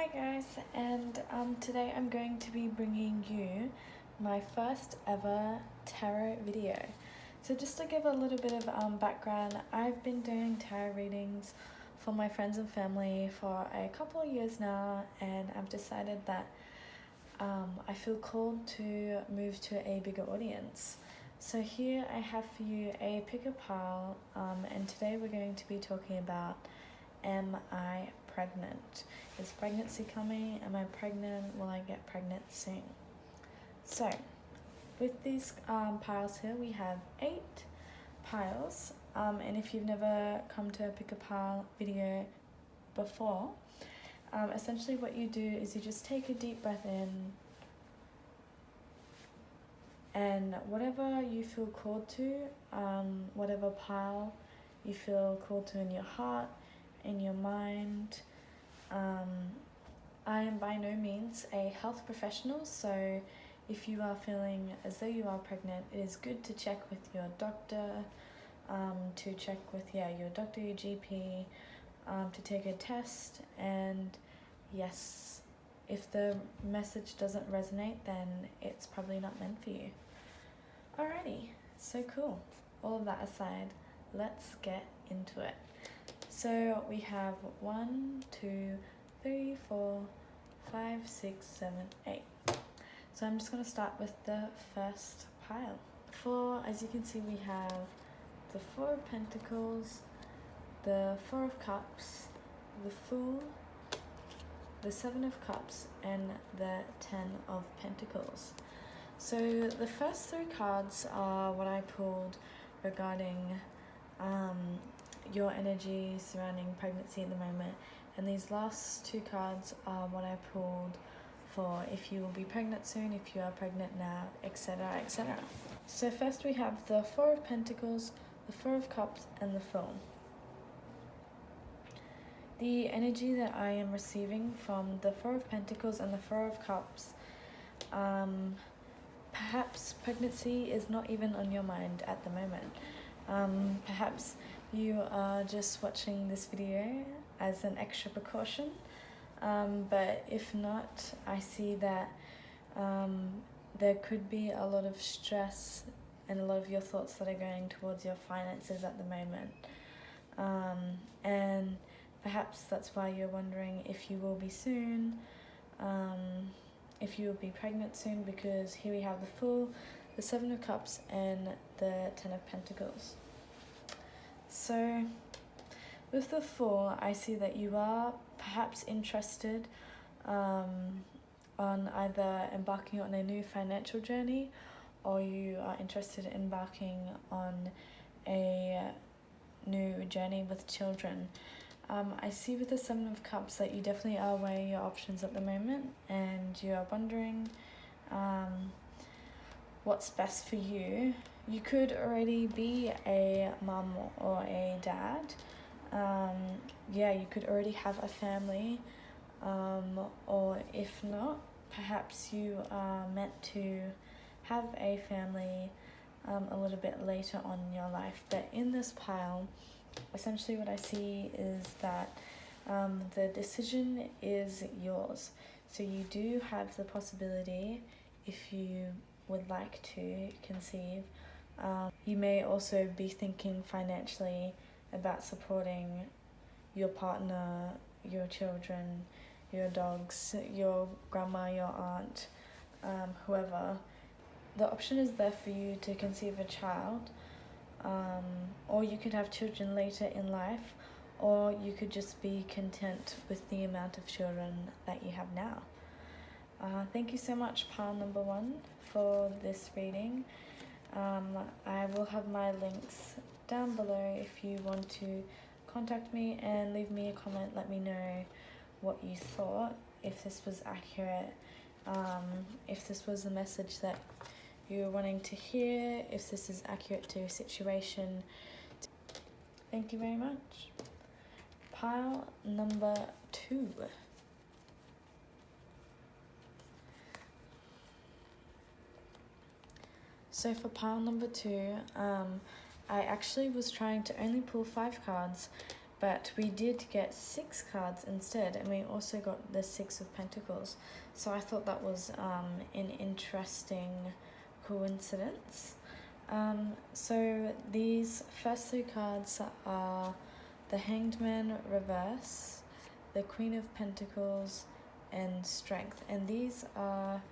Hi guys, and today I'm going to be bringing you my first ever tarot video. So just to give a little bit of background, I've been doing tarot readings for my friends and family for a couple of years now, and I've decided that I feel called to move to a bigger audience. So here I have for you a pick a pile, and today we're going to be talking about, am I pregnant? Is pregnancy coming? Am I pregnant? Will I get pregnant soon? So with these piles here, we have 8 piles, and if you've never come to a pick a pile video before, essentially what you do is you just take a deep breath in, and whatever you feel called to, whatever pile you feel called to in your heart, in your mind. I am by no means a health professional, so if you are feeling as though you are pregnant, it is good to check with your doctor, to check with your doctor, your GP, to take a test. And yes, if the message doesn't resonate, then it's probably not meant for you. Alrighty, so cool. All of that aside, let's get into it. So we have 1, 2, 3, 4, 5, 6, 7, 8. So I'm just going to start with the first pile. As you can see, we have the 4 of Pentacles, the 4 of Cups, the Fool, the 7 of Cups, and the 10 of Pentacles. So the first 3 cards are what I pulled regarding your energy surrounding pregnancy at the moment, and these last 2 cards are what I pulled for if you will be pregnant soon, if you are pregnant now, etc, etc. So first we have the 4 of Pentacles, the 4 of Cups, and the Fool. The energy that I am receiving from the 4 of Pentacles and the 4 of Cups, perhaps pregnancy is not even on your mind at the moment. Perhaps you are just watching this video as an extra precaution, but if not, I see that there could be a lot of stress and a lot of your thoughts that are going towards your finances at the moment, and perhaps that's why you're wondering if you will be soon, if you will be pregnant soon, because here we have the Fool, the 7 of Cups, and the 10 of Pentacles. So with the Fool, I see that you are perhaps interested on either embarking on a new financial journey, or you are interested in embarking on a new journey with children. I see with the 7 of Cups that you definitely are weighing your options at the moment, and you are wondering what's best for you. You could already be a mum or a dad. You could already have a family, or if not, perhaps you are meant to have a family a little bit later on in your life. But in this pile, essentially what I see is that the decision is yours. So you do have the possibility, if you would like to conceive. You may also be thinking financially about supporting your partner, your children, your dogs, your grandma, your aunt, whoever. The option is there for you to conceive a child, or you could have children later in life, or you could just be content with the amount of children that you have now. Thank you so much, pile number 1, for this reading. I will have my links down below if you want to contact me and leave me a comment. Let me know what you thought, if this was accurate, if this was the message that you were wanting to hear, if this is accurate to your situation. Thank you very much. Pile number 2. So for pile number 2, I actually was trying to only pull 5 cards, but we did get 6 cards instead, and we also got the 6 of Pentacles. So I thought that was an interesting coincidence. So these first 3 cards are the Hanged Man reverse, the Queen of Pentacles, and Strength. And these are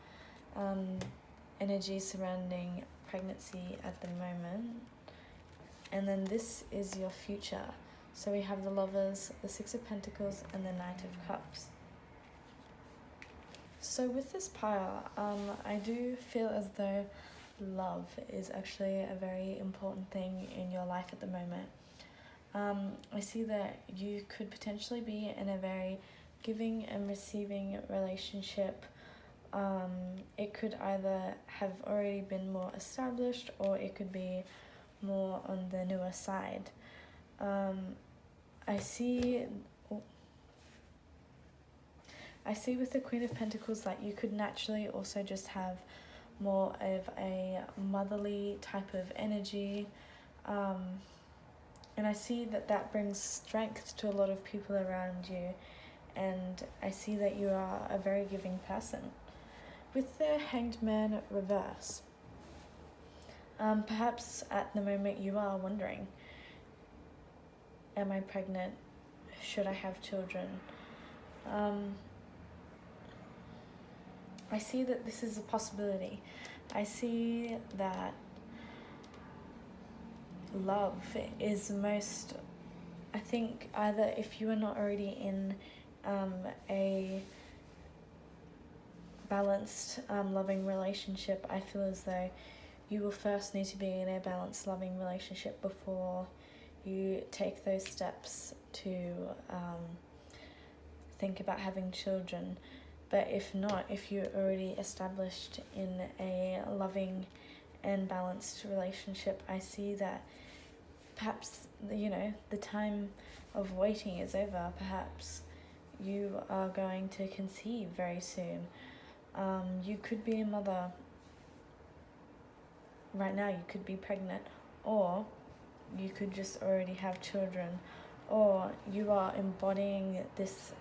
energy surrounding pregnancy at the moment. And then this is your future. So we have the Lovers, the 6 of Pentacles, and the Knight of Cups. So with this pile, I do feel as though love is actually a very important thing in your life at the moment. I see that you could potentially be in a very giving and receiving relationship. It could either have already been more established, or it could be more on the newer side. I see with the Queen of Pentacles that you could naturally also just have more of a motherly type of energy. And I see that brings strength to a lot of people around you. And I see that you are a very giving person. With the Hanged Man reverse, perhaps at the moment you are wondering, am I pregnant? Should I have children? I see that this is a possibility. I see that love is most, I think, either if you are not already in a balanced, loving relationship, I feel as though you will first need to be in a balanced, loving relationship before you take those steps to think about having children. But if not, if you're already established in a loving and balanced relationship, I see that perhaps, the time of waiting is over. Perhaps you are going to conceive very soon. You could be a mother right now, you could be pregnant, or you could just already have children, or you are embodying this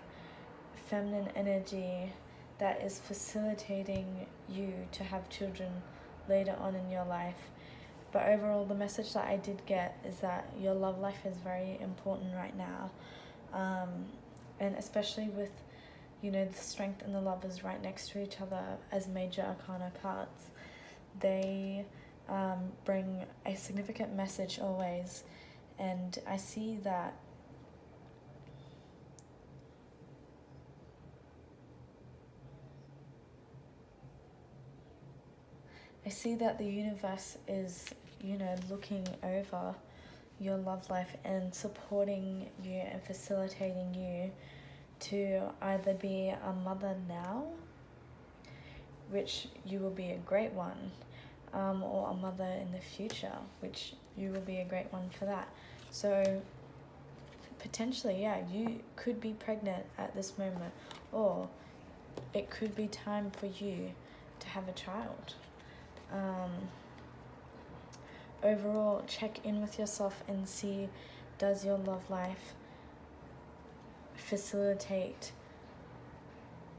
feminine energy that is facilitating you to have children later on in your life. But overall, the message that I did get is that your love life is very important right now, and especially with the Strength and the Lovers right next to each other as major arcana cards. They bring a significant message always, and I see that the universe is, looking over your love life and supporting you and facilitating you to either be a mother now, which you will be a great one, or a mother in the future, which you will be a great one for that. So potentially, you could be pregnant at this moment, or it could be time for you to have a child. Overall, check in with yourself and see, does your love life facilitate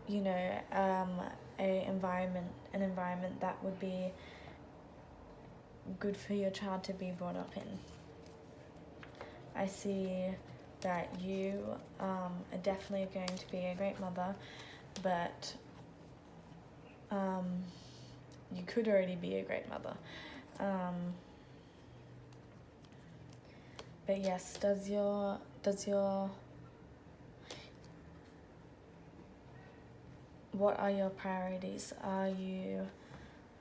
an environment that would be good for your child to be brought up in. I see that you are definitely going to be a great mother, but you could already be a great mother. But yes, does your what are your priorities? Are you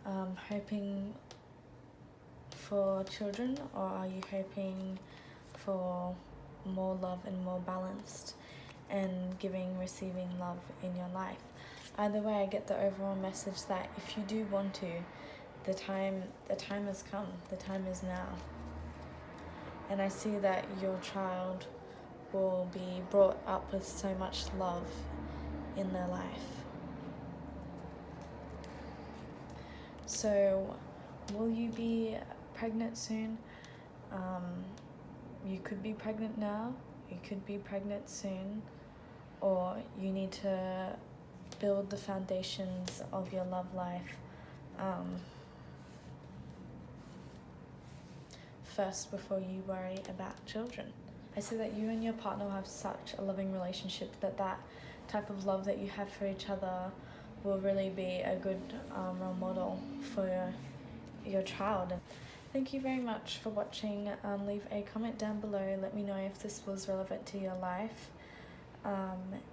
hoping for children, or are you hoping for more love and more balanced and giving, receiving love in your life? Either way, I get the overall message that if you do want to, the time has come, the time is now. And I see that your child will be brought up with so much love in their life. So, will you be pregnant soon? You could be pregnant now. you could be pregnant soon, or you need to build the foundations of your love life first before you worry about children. I see that you and your partner will have such a loving relationship that type of love that you have for each other will really be a good role model for your child. Thank you very much for watching. Leave a comment down below. Let me know if this was relevant to your life.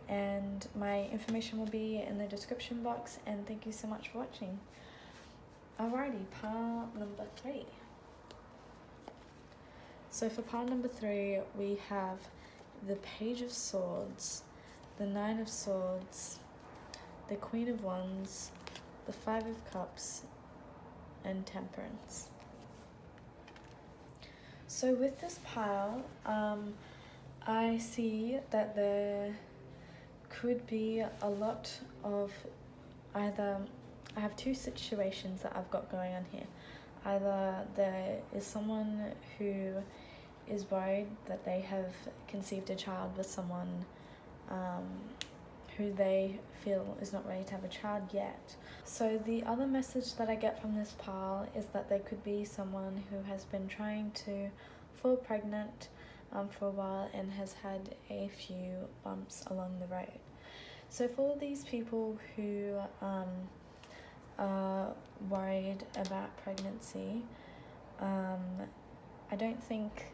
And my information will be in the description box, and thank you so much for watching. Alrighty, part number 3. So for part number 3, we have the Page of Swords, the 9 of Swords, the Queen of Wands, the 5 of Cups, and Temperance. So with this pile, I see that there could be a lot of either, I have 2 situations that I've got going on here. Either there is someone who is worried that they have conceived a child with someone who they feel is not ready to have a child yet. So the other message that I get from this pile is that there could be someone who has been trying to fall pregnant for a while and has had a few bumps along the road. So for these people who are worried about pregnancy, I don't think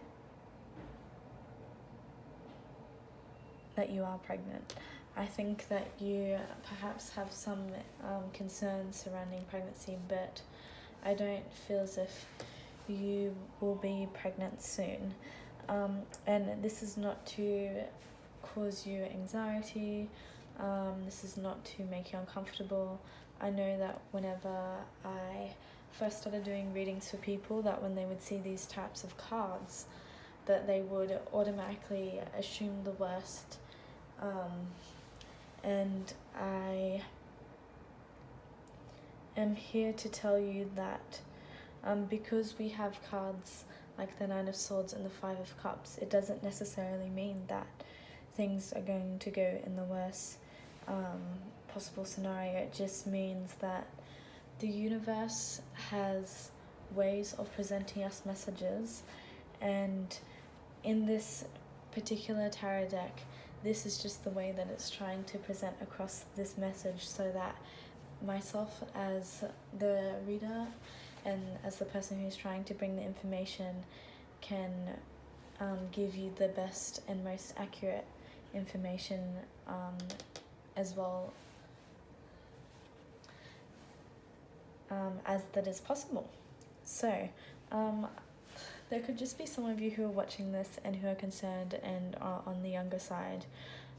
that you are pregnant. I think that you perhaps have some concerns surrounding pregnancy, but I don't feel as if you will be pregnant soon. And this is not to cause you anxiety, this is not to make you uncomfortable. I know that whenever I first started doing readings for people, that when they would see these types of cards, that they would automatically assume the worst. And I am here to tell you that because we have cards like the 9 of Swords and the 5 of Cups, it doesn't necessarily mean that things are going to go in the worst possible scenario. It just means that the universe has ways of presenting us messages, and in this particular tarot deck, this is just the way that it's trying to present across this message, so that myself as the reader and as the person who's trying to bring the information can give you the best and most accurate information as well as that is possible. So there could just be some of you who are watching this and who are concerned and are on the younger side.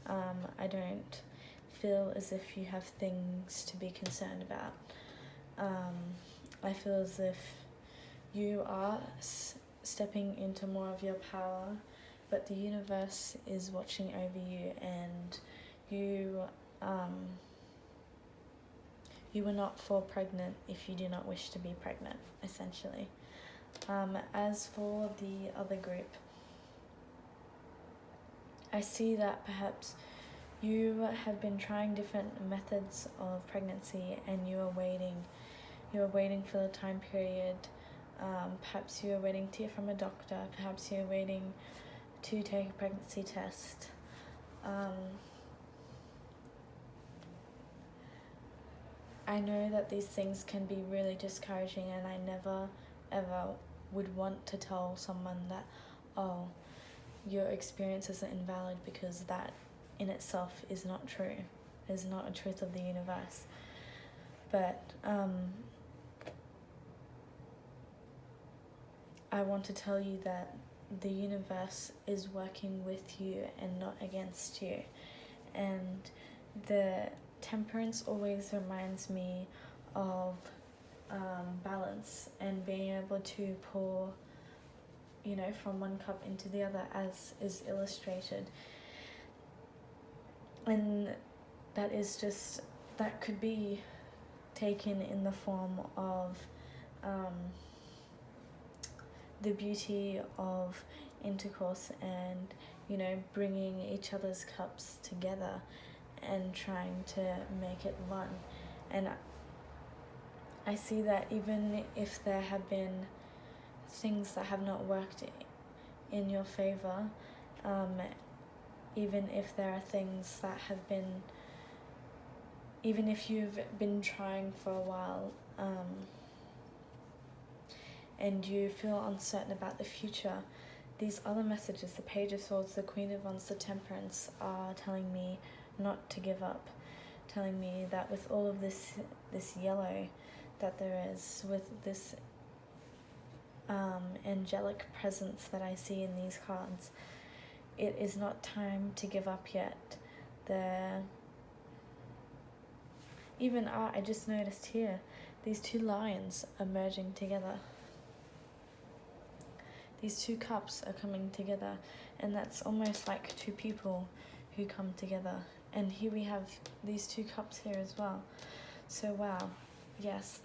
I don't feel as if you have things to be concerned about. I feel as if you are stepping into more of your power, but the universe is watching over you, and you will not fall pregnant if you do not wish to be pregnant, essentially. As for the other group, I see that perhaps you have been trying different methods of pregnancy, and you are waiting for the time period. Perhaps you are waiting to hear from a doctor, perhaps you are waiting to take a pregnancy test. I know that these things can be really discouraging, and I never ever would want to tell someone that, oh, your experience isn't invalid, because that in itself is not true, is not a truth of the universe. But I want to tell you that the universe is working with you and not against you. And the Temperance always reminds me of balance and being able to pour, from one cup into the other, as is illustrated. And that could be taken in the form of the beauty of intercourse and you know, bringing each other's cups together and trying to make it one. And I see that even if there have been things that have not worked in your favor, even if there are things that have been, even if you've been trying for a while, and you feel uncertain about the future, these other messages, the Page of Swords, the Queen of Wands, the Temperance, are telling me not to give up, telling me that with all of this yellow that there is, with this angelic presence that I see in these cards, it is not time to give up yet. I just noticed here, these two lions are merging together. These two cups are coming together, and that's almost like two people who come together. And here we have these two cups here as well. So wow, yes,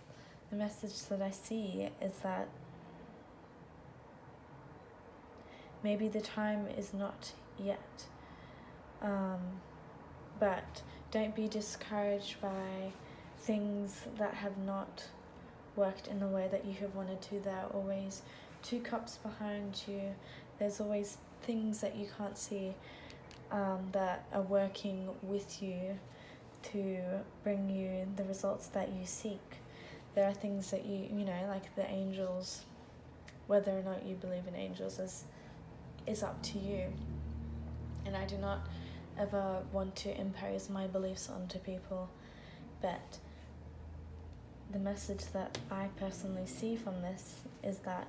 the message that I see is that maybe the time is not yet, but don't be discouraged by things that have not worked in the way that you have wanted to. There are always two cups behind you. There's always things that you can't see that are working with you to bring you the results that you seek. There are things that you know, like the angels, whether or not you believe in angels is up to you. And I do not ever want to impose my beliefs onto people, but the message that I personally see from this is that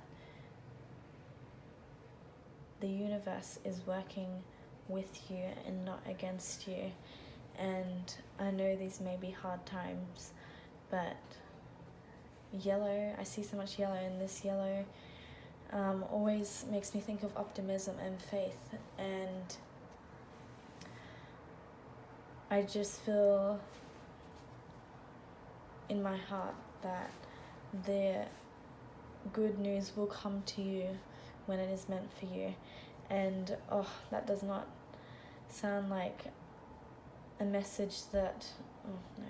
the universe is working with you and not against you. And I know these may be hard times, but yellow, I see so much yellow, and this yellow always makes me think of optimism and faith. And I just feel in my heart that the good news will come to you when it is meant for you. And that does not sound like a message that, no.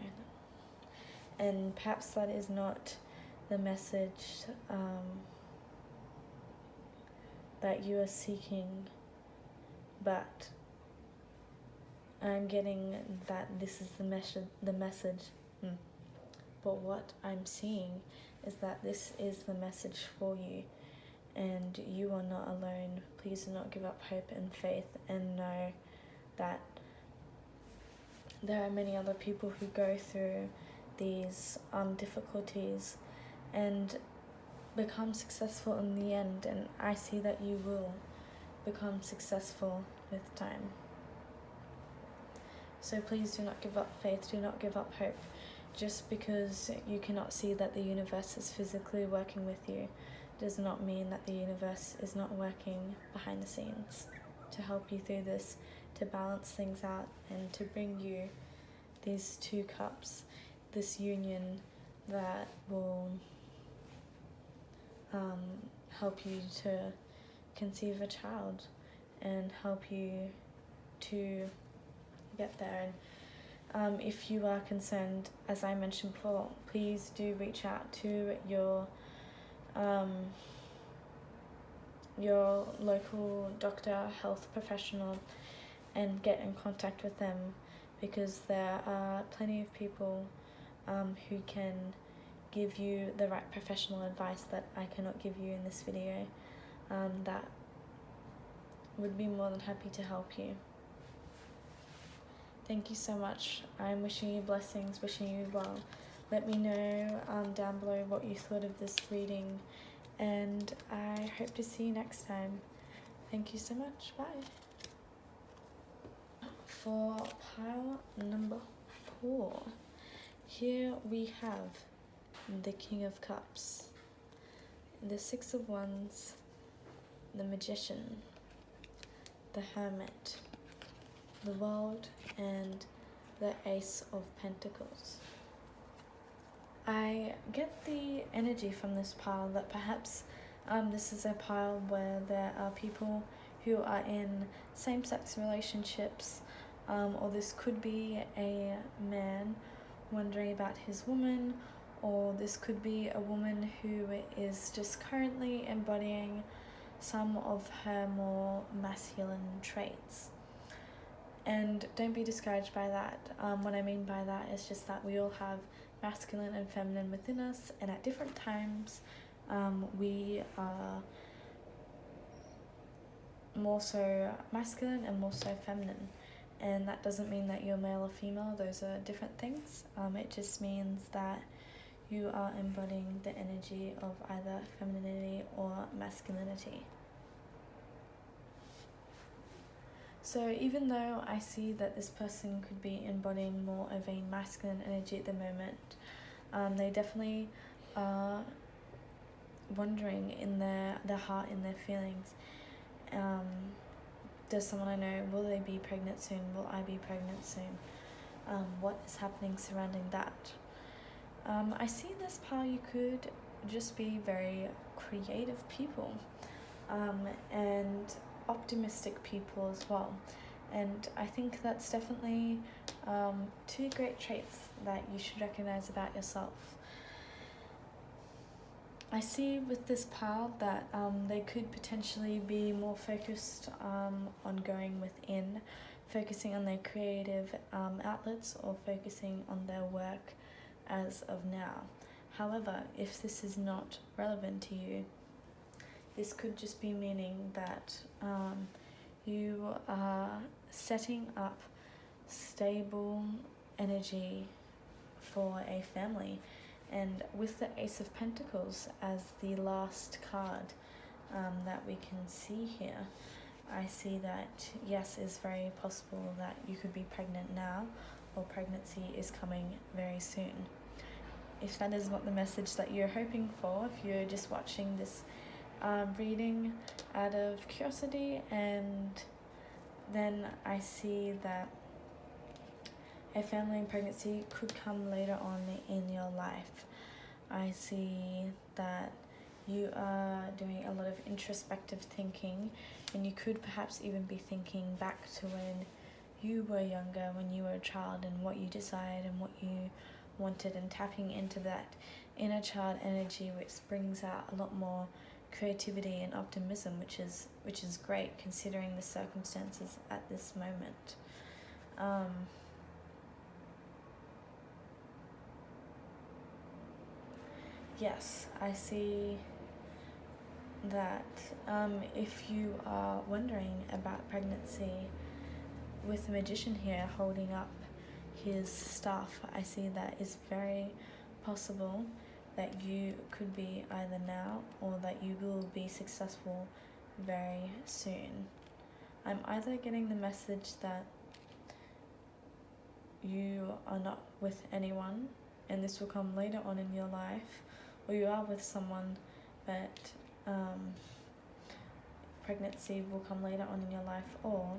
And perhaps that is not the message that you are seeking, but I'm getting that this is the message. But what I'm seeing is that this is the message for you, and you are not alone. Please do not give up hope and faith, and know that there are many other people who go through these difficulties and become successful in the end, and I see that you will become successful with time. So please do not give up faith, do not give up hope. Just because you cannot see that the universe is physically working with you does not mean that the universe is not working behind the scenes to help you through this, to balance things out, and to bring you these two cups, this union that will help you to conceive a child and help you to get there. And if you are concerned, as I mentioned before, please do reach out to your local doctor, health professional, and get in contact with them, because there are plenty of people who can give you the right professional advice that I cannot give you in this video, that would be more than happy to help you. Thank you so much. I'm wishing you blessings, wishing you well. Let me know down below what you thought of this reading, and I hope to see you next time. Thank you so much. Bye. For pile number 4, here we have the King of Cups, the Six of Wands, the Magician, the Hermit, the World, and the Ace of Pentacles. I get the energy from this pile that perhaps this is a pile where there are people who are in same-sex relationships, or this could be a man wondering about his woman, or this could be a woman who is just currently embodying some of her more masculine traits. And don't be discouraged by that. What I mean by that is just that we all have masculine and feminine within us, and at different times we are more so masculine and more so feminine. And that doesn't mean that you're male or female, those are different things. It just means that you are embodying the energy of either femininity or masculinity. So even though I see that this person could be embodying more of a masculine energy at the moment, they definitely are wondering in their heart, in their feelings, does someone I know, will they be pregnant soon? Will I be pregnant soon? What is happening surrounding that? I see in this pile you could just be very creative people, and optimistic people as well. And I think that's definitely two great traits that you should recognize about yourself. I see with this pile that they could potentially be more focused on going within, focusing on their creative outlets, or focusing on their work as of now. However, if this is not relevant to you, this could just be meaning that you are setting up stable energy for a family. And with the Ace of Pentacles as the last card that we can see here, I see that yes, it's very possible that you could be pregnant now, or pregnancy is coming very soon. If that is what the message that you're hoping for, if you're just watching this reading out of curiosity, and then I see that a family and pregnancy could come later on in your life. I see that you are doing a lot of introspective thinking, and you could perhaps even be thinking back to when you were younger, when you were a child, and what you desired and what you wanted, and tapping into that inner child energy, which brings out a lot more creativity and optimism, which is great considering the circumstances at this moment. Yes, I see that if you are wondering about pregnancy, with the Magician here holding up his staff, I see that it's very possible that you could be either now, or that you will be successful very soon. I'm either getting the message that you are not with anyone, and this will come later on in your life, or you are with someone, but pregnancy will come later on in your life, or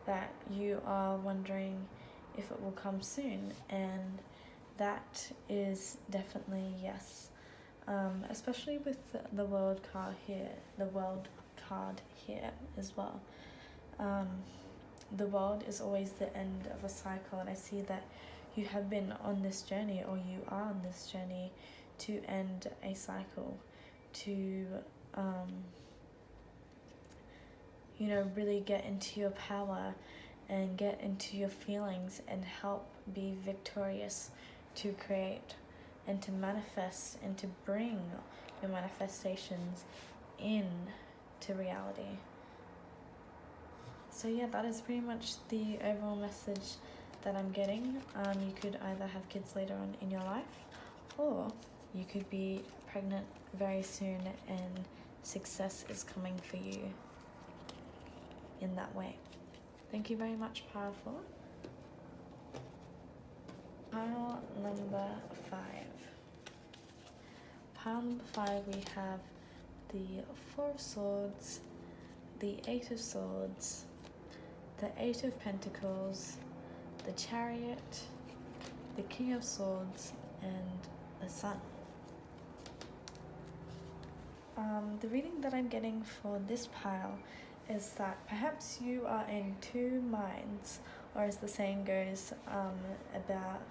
that you are wondering if it will come soon, and that is definitely yes. Especially with the World card here, as well. The world is always the end of a cycle, and I see that you have been on this journey, or you are on this journey to end a cycle, to really get into your power and get into your feelings and help be victorious, to create and to manifest and to bring your manifestations in to reality. So yeah, that is pretty much the overall message that I'm getting. You could either have kids later on in your life, or you could be pregnant very soon and success is coming for you in that way. Thank you very much, Powerful. Pile number 5. Pile number 5, we have the 4 of Swords, the 8 of Swords, the 8 of Pentacles, the Chariot, the King of Swords, and the Sun. the reading that I'm getting for this pile is that perhaps you are in two minds, or as the saying goes, about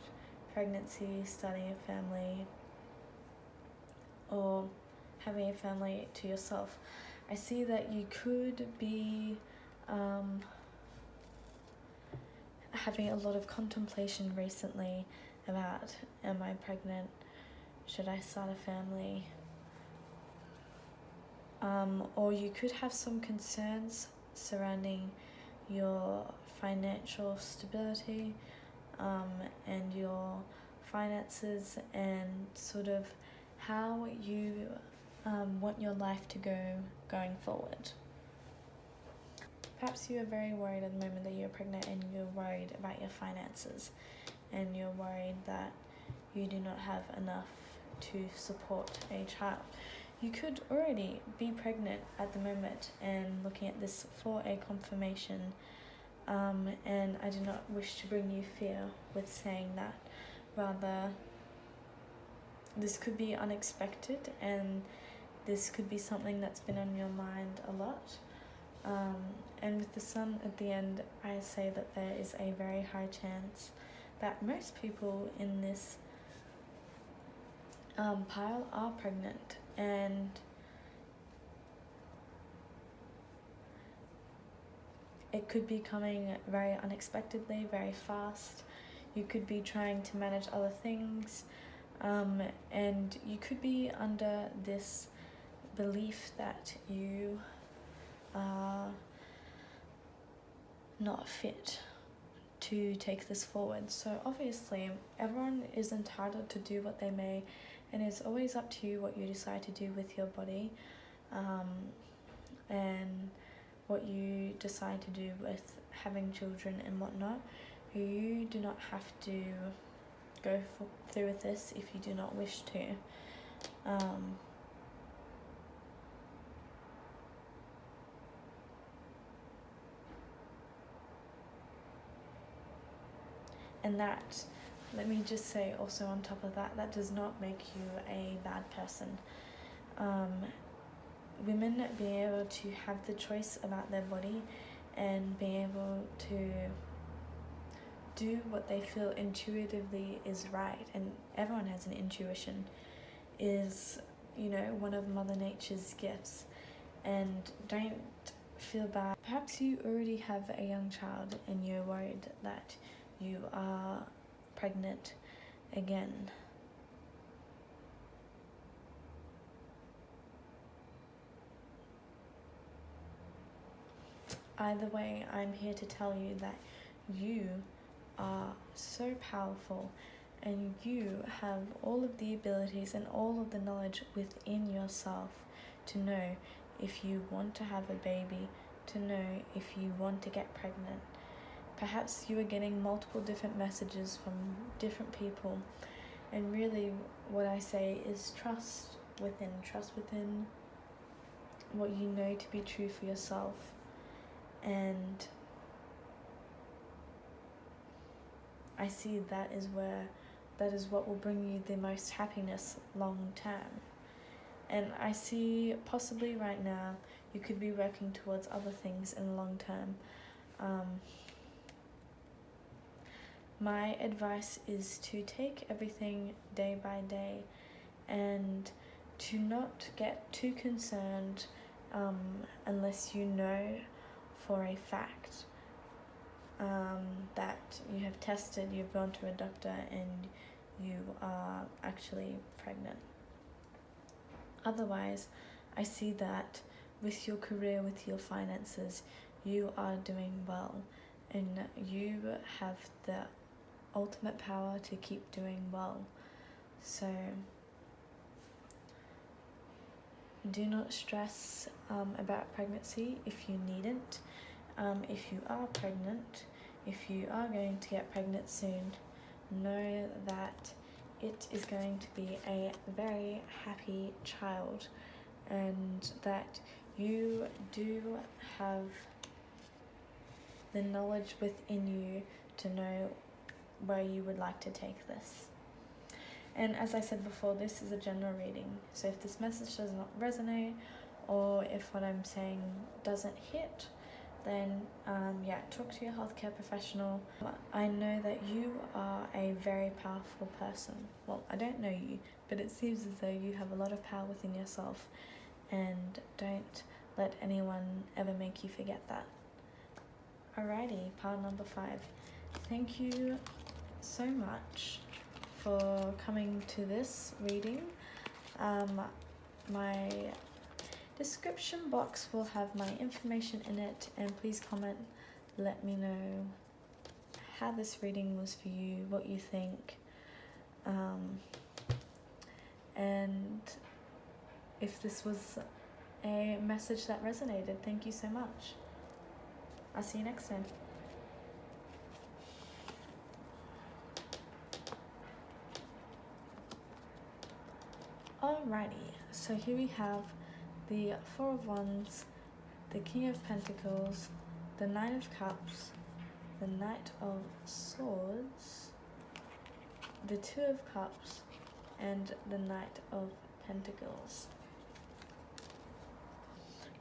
pregnancy, starting a family, or having a family to yourself. I see that you could be having a lot of contemplation recently about, am I pregnant? Should I start a family? Or you could have some concerns surrounding your financial stability, and your finances, and sort of how you want your life to go going forward. Perhaps you are very worried at the moment that you're pregnant, and you're worried about your finances, and you're worried that you do not have enough to support a child. You could already be pregnant at the moment and looking at this for a confirmation, and I do not wish to bring you fear with saying that. Rather, this could be unexpected, and this could be something that's been on your mind a lot. And with the sun at the end, I say that there is a very high chance that most people in this pile are pregnant, and it could be coming very unexpectedly, very fast. You could be trying to manage other things, and you could be under this belief that you are not fit to take this forward. So obviously everyone is entitled to do what they may, and it's always up to you what you decide to do with your body, and what you decide to do with having children and whatnot. You do not have to go through with this if you do not wish to. And that, let me just say also on top of that, that does not make you a bad person. Women being able to have the choice about their body and being able to do what they feel intuitively is right, and everyone has an intuition, is, you know, one of Mother Nature's gifts. And don't feel bad. Perhaps you already have a young child and you're worried that you are pregnant again. Either way, I'm here to tell you that you are so powerful, and you have all of the abilities and all of the knowledge within yourself to know if you want to have a baby, to know if you want to get pregnant. Perhaps you are getting multiple different messages from different people, and really what I say is trust within what you know to be true for yourself. And I see that is what will bring you the most happiness long term. And I see possibly right now you could be working towards other things in the long term. My advice is to take everything day by day, and to not get too concerned unless you know for a fact that you have tested, you've gone to a doctor, and you are actually pregnant. Otherwise, I see that with your career, with your finances, you are doing well, and you have the ultimate power to keep doing well. So do not stress about pregnancy if you needn't. If you are pregnant, if you are going to get pregnant soon, know that it is going to be a very happy child, and that you do have the knowledge within you to know where you would like to take this. And as I said before, this is a general reading. So if this message does not resonate, or if what I'm saying doesn't hit, then talk to your healthcare professional. I know that you are a very powerful person. Well, I don't know you, but it seems as though you have a lot of power within yourself, and don't let anyone ever make you forget that. Alrighty, pile number 5. Thank you so much for coming to this reading. My description box will have my information in it, and please comment, let me know how this reading was for you, what you think, and if this was a message that resonated. Thank you so much. I'll see you next time. Alrighty, so here we have the Four of Wands, the King of Pentacles, the Nine of Cups, the Knight of Swords, the Two of Cups, and the Knight of Pentacles.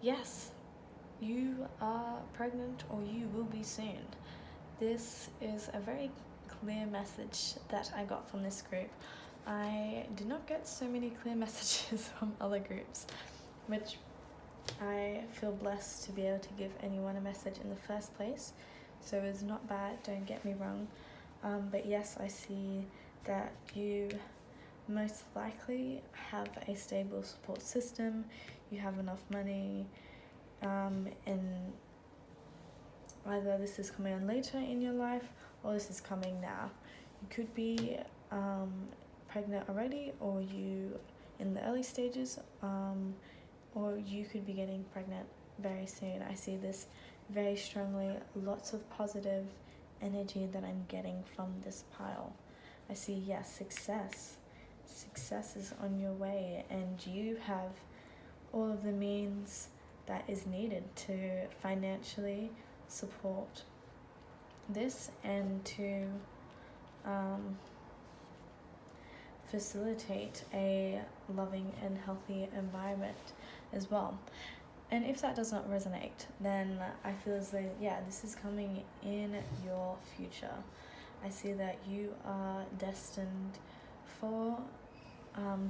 Yes, you are pregnant, or you will be soon. This is a very clear message that I got from this group. I did not get so many clear messages from other groups, which I feel blessed to be able to give anyone a message in the first place. So it's not bad, don't get me wrong. But yes, I see that you most likely have a stable support system, you have enough money, and either this is coming on later in your life or this is coming now. You could be pregnant already, or you in the early stages, or you could be getting pregnant very soon. I see this very strongly, lots of positive energy that I'm getting from this pile. I see, yes, success is on your way, and you have all of the means that is needed to financially support this and to facilitate a loving and healthy environment as well. And if that does not resonate, then I feel as though, this is coming in your future. I see that you are destined for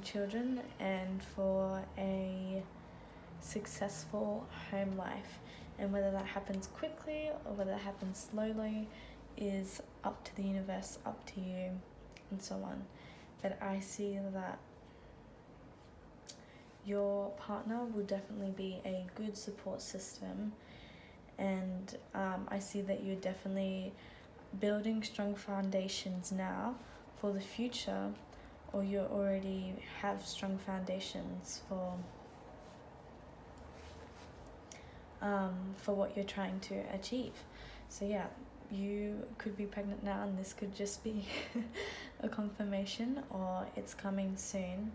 children and for a successful home life. And whether that happens quickly or whether it happens slowly is up to the universe, up to you, and so on. But I see that your partner will definitely be a good support system, and I see that you're definitely building strong foundations now for the future, or you already have strong foundations for what you're trying to achieve. So you could be pregnant now, and this could just be a confirmation, or it's coming soon,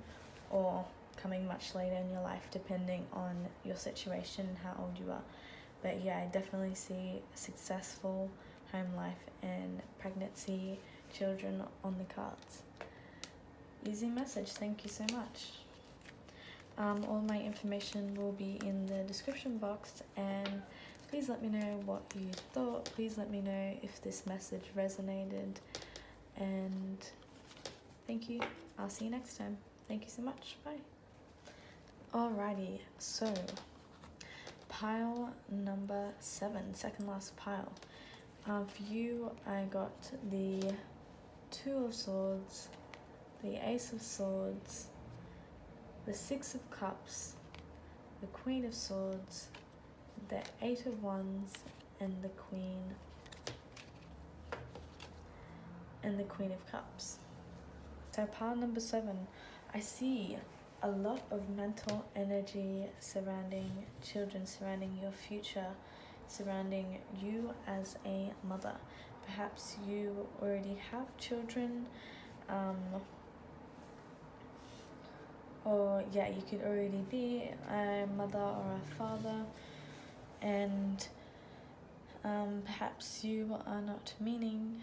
or coming much later in your life, depending on your situation and how old you are. But I definitely see successful home life and pregnancy, children on the cards. Easy message. Thank you so much. All my information will be in the description box, and please let me know what you thought. Please let me know if this message resonated, and thank you. I'll see you next time. Thank you so much. Bye. Alrighty, so pile number 7, second last pile. For you, I got the Two of Swords, the Ace of Swords, the Six of Cups, the Queen of Swords, the Eight of Wands, and the Queen of Cups. So pile number 7, I see a lot of mental energy surrounding children, surrounding your future, surrounding you as a mother. Perhaps you already have children, or you could already be a mother or a father, and perhaps you are not meaning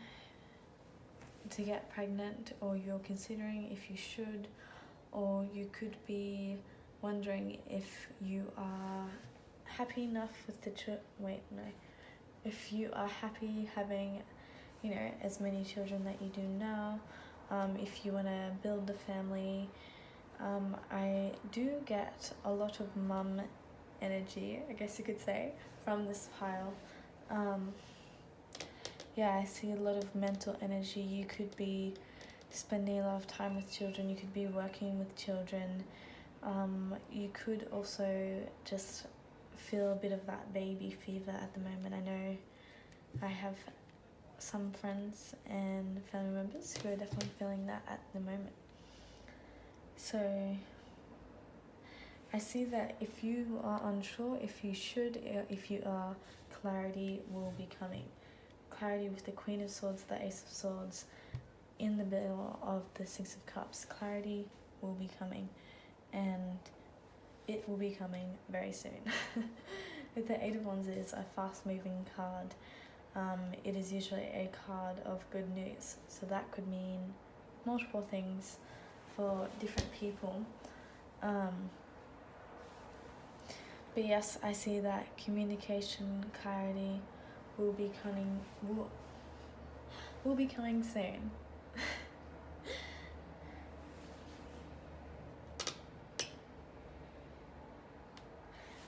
to get pregnant, or you're considering if you should, or you could be wondering if you are happy enough with the if you are happy having, you know, as many children that you do now, if you want to build a family. I do get a lot of mum energy, I guess you could say, from this pile. Yeah, I see a lot of mental energy. You could be spending a lot of time with children, you could be working with children. You could also just feel a bit of that baby fever at the moment. I know I have some friends and family members who are definitely feeling that at the moment. So I see that if you are unsure, if you should, if you are, clarity will be coming. Clarity with the Queen of Swords, the Ace of Swords, in the middle of the Six of Cups. Clarity will be coming, and it will be coming very soon. With the Eight of Wands, it is a fast-moving card. It is usually a card of good news, so that could mean multiple things for different people. But yes, I see that communication, clarity will be coming soon.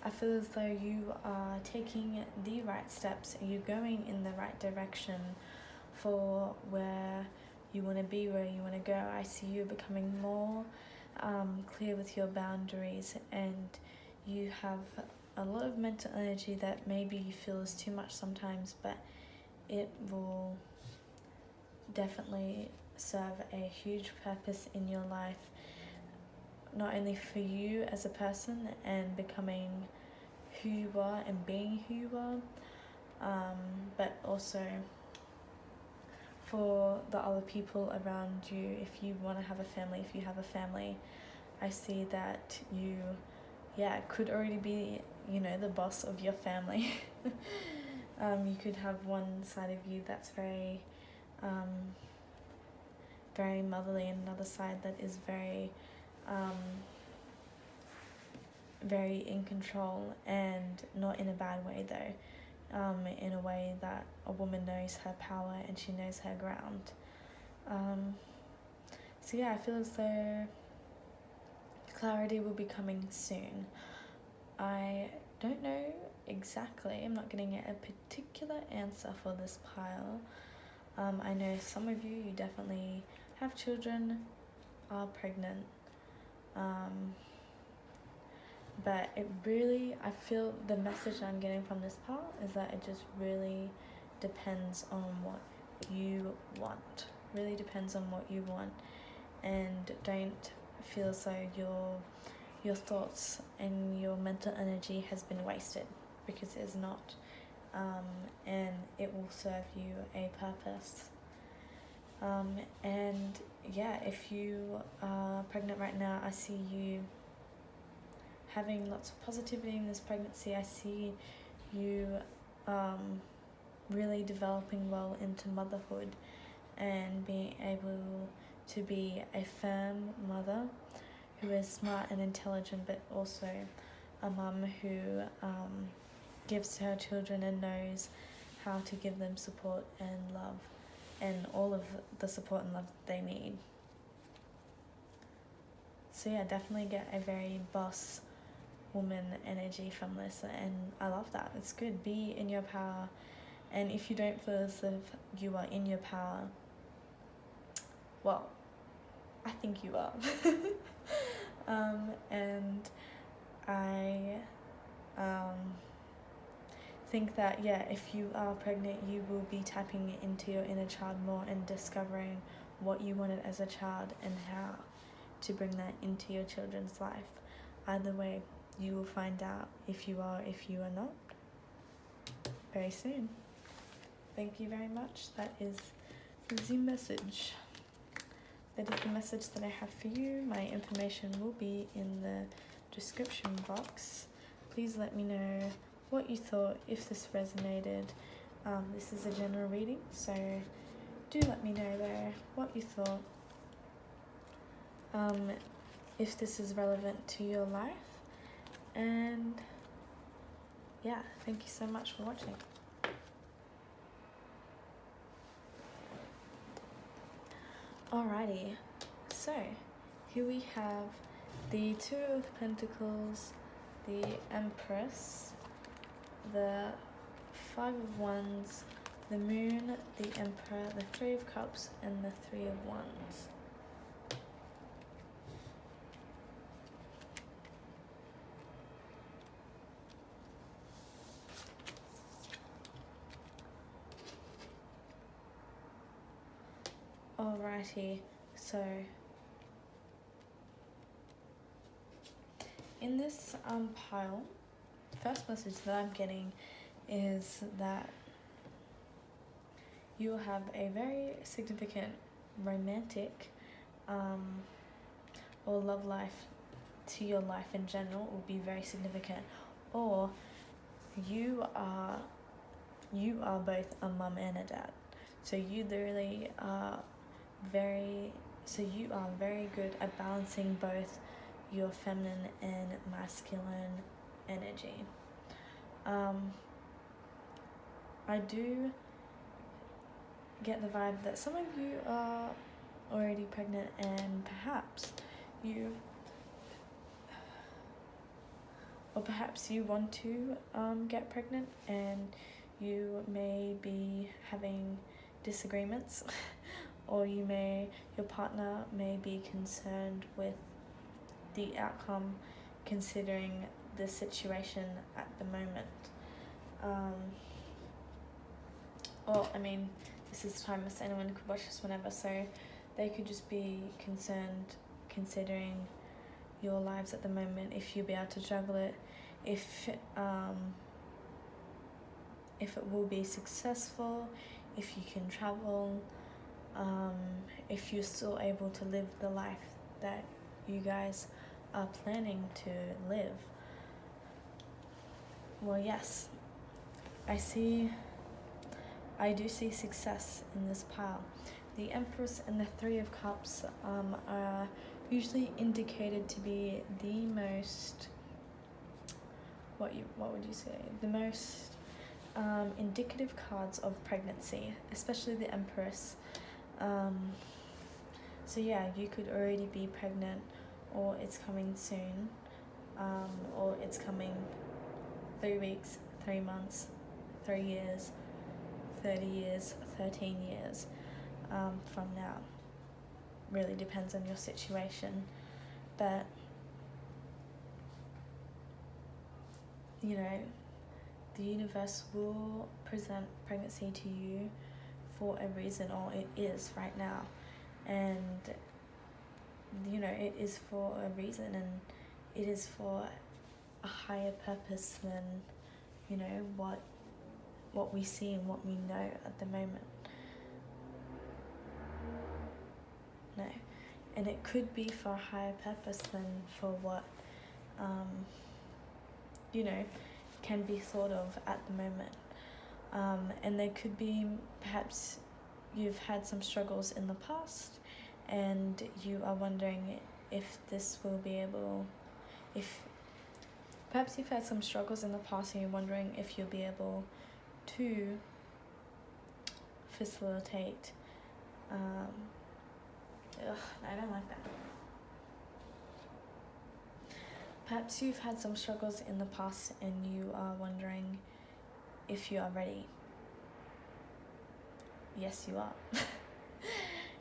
I feel as though you are taking the right steps, you're going in the right direction for where you want to be, where you want to go. I see you becoming more clear with your boundaries, and you have a lot of mental energy that maybe you feel is too much sometimes, but it will definitely serve a huge purpose in your life, not only for you as a person and becoming who you are and being who you are, but also for the other people around you. If you want to have a family, if you have a family, I see that you could already be, you know, the boss of your family. You could have one side of you that's very very motherly, and another side that is very very in control, and not in a bad way though, in a way that a woman knows her power and she knows her ground. So yeah, I feel as though clarity will be coming soon. I don't know exactly, I'm not getting a particular answer for this pile. I know some of you definitely have children, are pregnant, but it really, I feel the message I'm getting from this part is that it just really depends on what you want. Really depends on what you want, and don't feel as though your thoughts and your mental energy has been wasted, because it is not, and it will serve you a purpose. And yeah, if you are pregnant right now, I see you having lots of positivity in this pregnancy. I see you really developing well into motherhood and being able to be a firm mother who is smart and intelligent, but also a mum who gives her children and knows how to give them support and love, and all of the support and love they need. So yeah, definitely get a very boss woman energy from this, and I love that. It's good. Be in your power, and if you don't feel as if you are in your power, well, I think you are. And I think that, yeah, if you are pregnant, you will be tapping into your inner child more and discovering what you wanted as a child and how to bring that into your children's life. Either way, you will find out if you are not, very soon. Thank you very much. That is the message. That is the message that I have for you. My information will be in the description box. Please let me know what you thought, if this resonated. This is a general reading, so do let me know though what you thought, if this is relevant to your life, and yeah, thank you so much for watching. Alrighty, so here we have the Two of Pentacles, the Empress, the Five of Wands, the Moon, the Emperor, the Three of Cups, and the Three of Wands. Alrighty, so in this pile, first message that I'm getting is that you will have a very significant romantic or love life to your life in general will be very significant, or you are both a mum and a dad, so you literally are very good at balancing both your feminine and masculine energy. I do get the vibe that some of you are already pregnant, and perhaps you want to get pregnant, and you may be having disagreements or your partner may be concerned with the outcome considering the situation at the moment. This is timeless, anyone could watch this whenever, so they could just be concerned considering your lives at the moment, if you'll be able to juggle it, if it will be successful, if you can travel, if you're still able to live the life that you guys are planning to live. Well, yes, I do see success in this pile. The Empress and the Three of Cups are usually indicated to be the most, what would you say, the most indicative cards of pregnancy, especially the Empress. So yeah, you could already be pregnant, or it's coming soon, or it's coming 3 weeks, 3 months, 3 years, 30 years, 13 years from now. Really depends on your situation, but you know, the universe will present pregnancy to you for a reason, or it is right now, and you know, it is for a reason, and it is for a higher purpose than, you know, what we see and what we know at the moment. No, and it could be for a higher purpose than for what you know, can be thought of at the moment. And there could be, perhaps you've had some struggles in the past and you are wondering if this will be able, perhaps you've had some struggles in the past and you're wondering if you'll be able to facilitate, I don't like that. Perhaps you've had some struggles in the past and you are wondering if you are ready. Yes, you are.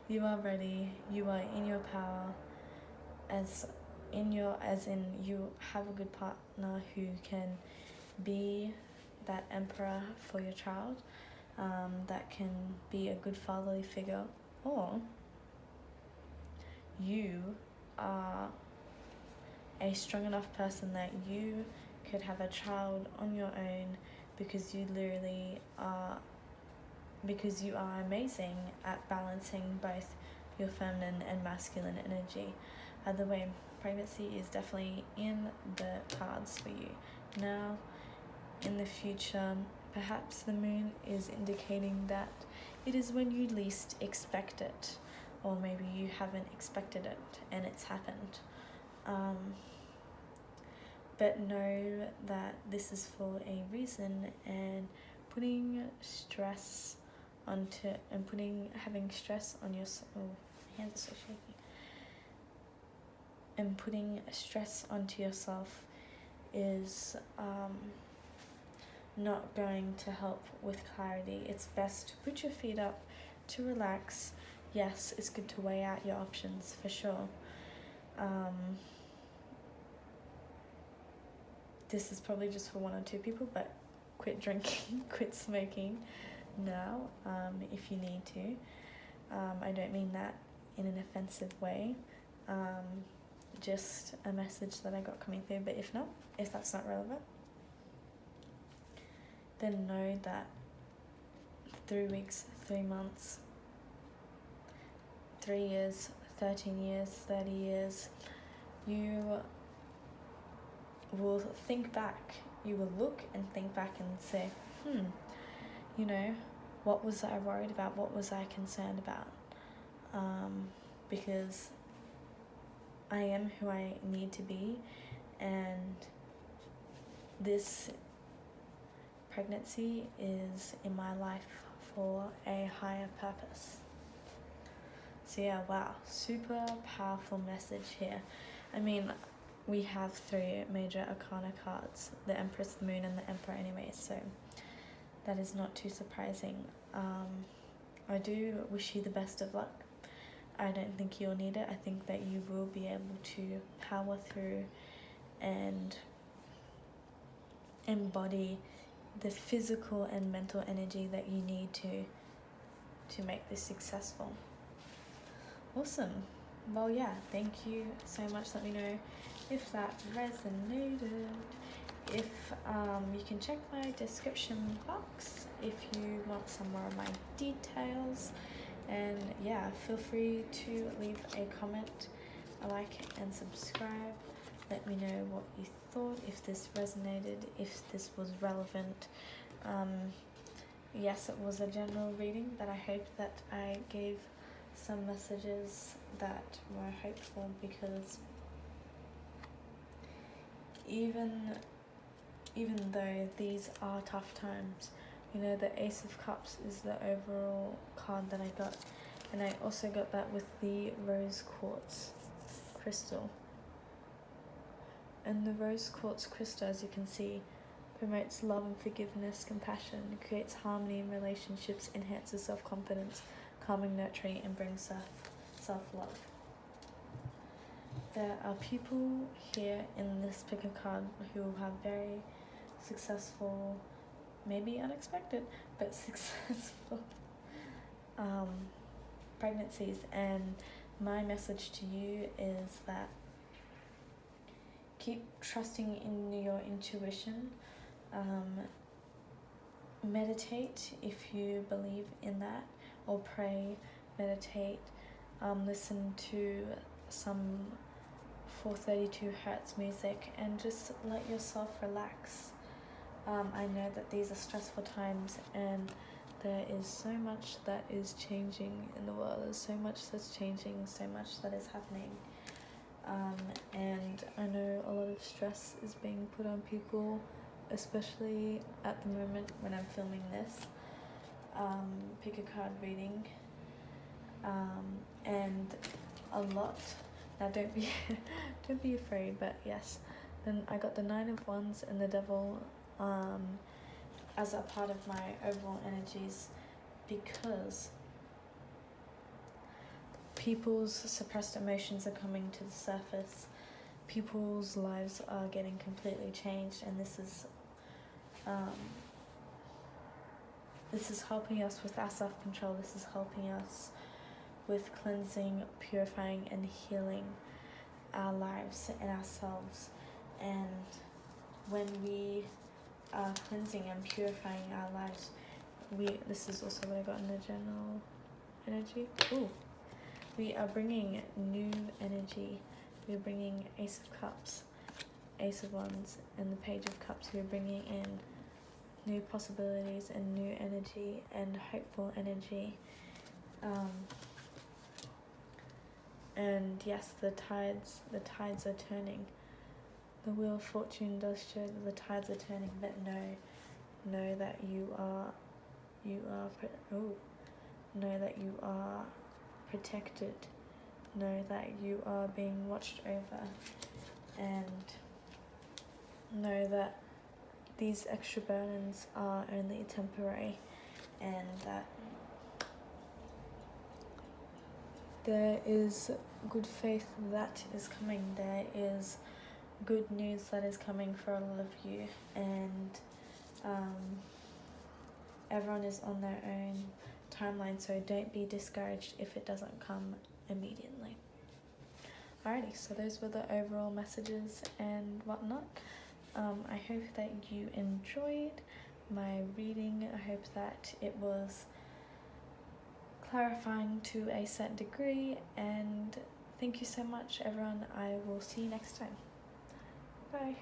You are ready. You are in your power, as in you have a good partner who can be that emperor for your child, that can be a good fatherly figure, or you are a strong enough person that you could have a child on your own because you literally are, because you are amazing at balancing both your feminine and masculine energy. Either way, pregnancy is definitely in the cards for you. Now, in the future, perhaps the moon is indicating that it is when you least expect it, or maybe you haven't expected it and it's happened. But know that this is for a reason, and having stress on yourself. Oh, my hands are so shaky. And putting stress onto yourself is not going to help with clarity. It's best to put your feet up, to relax. Yes, it's good to weigh out your options for sure. This is probably just for 1 or 2 people, but quit drinking, quit smoking now, if you need to. I don't mean that in an offensive way. Just a message that I got coming through, but if that's not relevant, then know that 3 weeks, 3 months, 3 years, 13 years, 30 years, you will think back, you will look and think back and say, what was I worried about? What was I concerned about? Because I am who I need to be, and this pregnancy is in my life for a higher purpose. So yeah, wow, super powerful message here. I mean, we have 3 major arcana cards, the Empress, the Moon, and the Emperor anyway, so that is not too surprising. I do wish you the best of luck. I don't think you'll need it. I think that you will be able to power through and embody the physical and mental energy that you need to make this successful. Awesome. Well, yeah, thank you so much. Let me know if that resonated. If you can check my description box if you want some more of my details. And yeah, feel free to leave a comment, a like, and subscribe. Let me know what you thought, if this resonated, if this was relevant. Yes, it was a general reading, but I hope that I gave some messages that were hopeful, because even though these are tough times, the Ace of Cups is the overall card that I got, and I also got that with the rose quartz crystal. And the rose quartz crystal, as you can see, promotes love and forgiveness, compassion, creates harmony in relationships, enhances self-confidence, calming, nurturing, and brings self-love. There are people here in this picker card who have very successful, maybe unexpected, but successful pregnancies, and my message to you is that keep trusting in your intuition. Meditate if you believe in that, or pray, meditate, listen to some 432 hertz music, and just let yourself relax. I know that these are stressful times, and there is so much that is changing in the world. There's so much that's changing, so much that is happening. And I know a lot of stress is being put on people, especially at the moment when I'm filming this pick a card reading. And a lot. Now don't be afraid, but yes. Then I got the 9 of Wands and the Devil as a part of my overall energies, because people's suppressed emotions are coming to the surface. People's lives are getting completely changed, and this is helping us with our self-control. This is helping us with cleansing, purifying, and healing our lives and ourselves. And when we are cleansing and purifying our lives, this is also what I got in the general energy. We are bringing new energy. We're bringing Ace of Cups, Ace of Wands, and the Page of Cups. We're bringing in new possibilities and new energy and hopeful energy. And yes, the tides are turning. The Wheel of Fortune does show that the tides are turning, but know that you are protected. Know that you are being watched over, and know that these extra burdens are only temporary, and that there is good faith that is coming. There is good news that is coming for a lot of you, and everyone is on their own timeline, so don't be discouraged if it doesn't come immediately. Alrighty, so those were the overall messages and whatnot. I hope that you enjoyed my reading. I hope that it was clarifying to a certain degree, and thank you so much, everyone. I will see you next time. Bye.